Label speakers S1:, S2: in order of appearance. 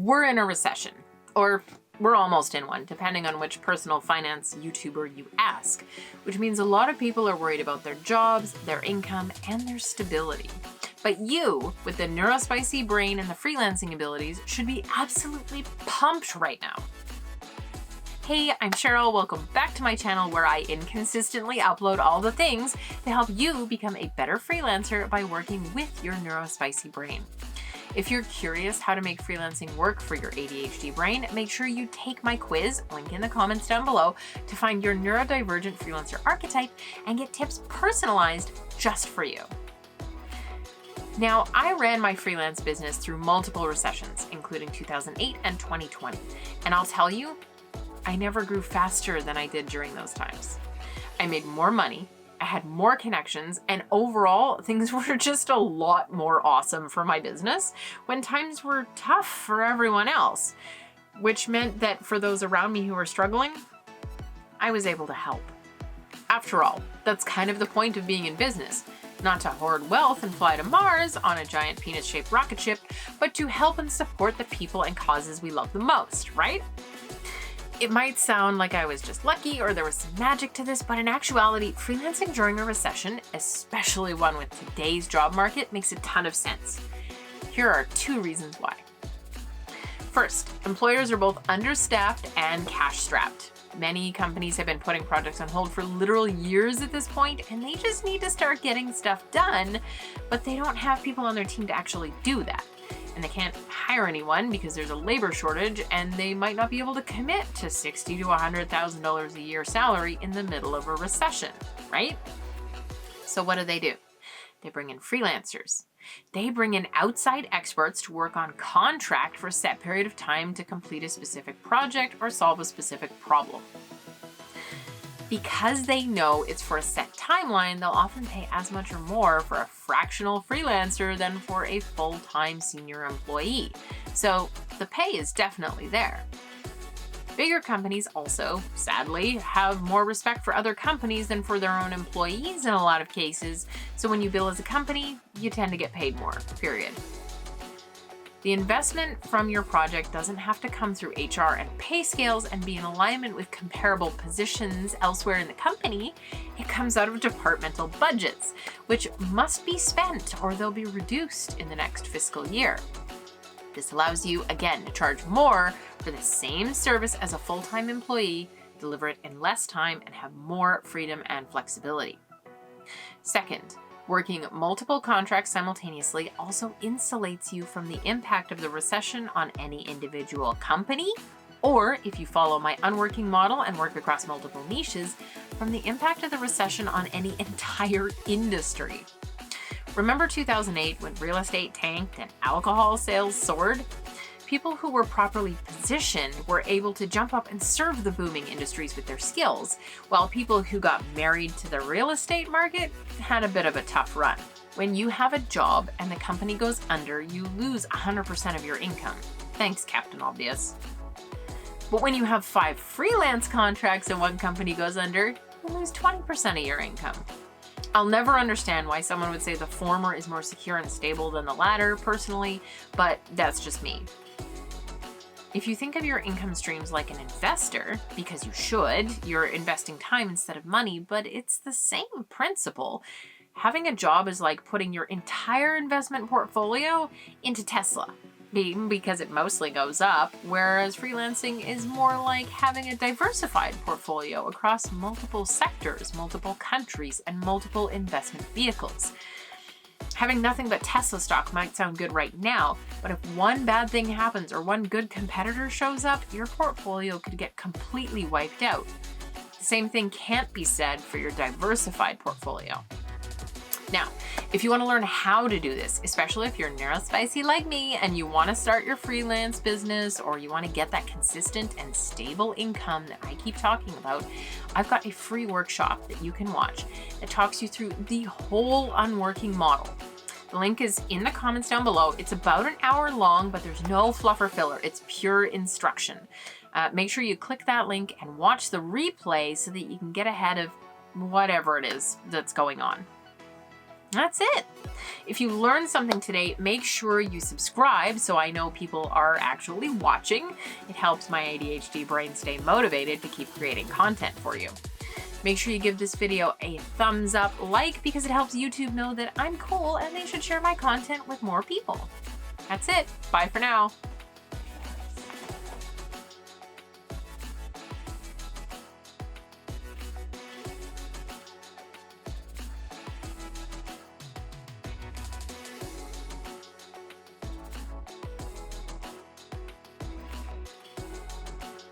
S1: We're in a recession, or we're almost in one, depending on which personal finance YouTuber you ask, which means a lot of people are worried about their jobs, their income, and their stability. But you, with the neurospicy brain and the freelancing abilities, should be absolutely pumped right now. Hey, I'm Cheryl. Welcome back to my channel where I inconsistently upload all the things to help you become a better freelancer by working with your neurospicy brain. If you're curious how to make freelancing work for your ADHD brain, make sure you take my quiz, link in the comments down below, to find your neurodivergent freelancer archetype and get tips personalized just for you. Now, I ran my freelance business through multiple recessions, including 2008 and 2020. And I'll tell you, I never grew faster than I did during those times. I made more money, I had more connections, and overall, things were just a lot more awesome for my business when times were tough for everyone else, which meant that for those around me who were struggling, I was able to help. After all, that's kind of the point of being in business. Not to hoard wealth and fly to Mars on a giant penis-shaped rocket ship, but to help and support the people and causes we love the most, right? It might sound like I was just lucky or there was some magic to this, but in actuality, freelancing during a recession, especially one with today's job market, makes a ton of sense. Here are 2 reasons why. First, employers are both understaffed and cash-strapped. Many companies have been putting projects on hold for literal years at this point, and they just need to start getting stuff done, but they don't have people on their team to actually do that. And they can't hire anyone because there's a labor shortage, and they might not be able to commit to $60,000 to $100,000 a year salary in the middle of a recession, right? So what do? They bring in freelancers. They bring in outside experts to work on contract for a set period of time to complete a specific project or solve a specific problem. Because they know it's for a set timeline, they'll often pay as much or more for a fractional freelancer than for a full-time senior employee. So the pay is definitely there. Bigger companies also, sadly, have more respect for other companies than for their own employees in a lot of cases. So when you bill as a company, you tend to get paid more, period. The investment from your project doesn't have to come through HR and pay scales and be in alignment with comparable positions elsewhere in the company. It comes out of departmental budgets, which must be spent or they'll be reduced in the next fiscal year. This allows you, again, to charge more for the same service as a full-time employee, deliver it in less time, and have more freedom and flexibility. Second, working multiple contracts simultaneously also insulates you from the impact of the recession on any individual company, or if you follow my unworking model and work across multiple niches, from the impact of the recession on any entire industry. Remember 2008 when real estate tanked and alcohol sales soared? People who were properly positioned were able to jump up and serve the booming industries with their skills, while people who got married to the real estate market had a bit of a tough run. When you have a job and the company goes under, you lose 100% of your income. Thanks, Captain Obvious. But when you have 5 freelance contracts and one company goes under, you lose 20% of your income. I'll never understand why someone would say the former is more secure and stable than the latter, personally, but that's just me. If you think of your income streams like an investor, because you should, you're investing time instead of money, but it's the same principle. Having a job is like putting your entire investment portfolio into Tesla, because it mostly goes up, whereas freelancing is more like having a diversified portfolio across multiple sectors, multiple countries, and multiple investment vehicles. Having nothing but Tesla stock might sound good right now, but if one bad thing happens or one good competitor shows up, your portfolio could get completely wiped out. The same thing can't be said for your diversified portfolio. Now, if you want to learn how to do this, especially if you're neurospicy like me and you want to start your freelance business or you want to get that consistent and stable income that I keep talking about, I've got a free workshop that you can watch that talks you through the whole unworking model. The link is in the comments down below. It's about an hour long, but there's no fluff or filler. It's pure instruction. Make sure you click that link and watch the replay so that you can get ahead of whatever it is that's going on. That's it. If you learned something today, make sure you subscribe so I know people are actually watching. It helps my ADHD brain stay motivated to keep creating content for you. Make sure you give this video a thumbs up, because it helps YouTube know that I'm cool and they should share my content with more people. That's it. Bye for now.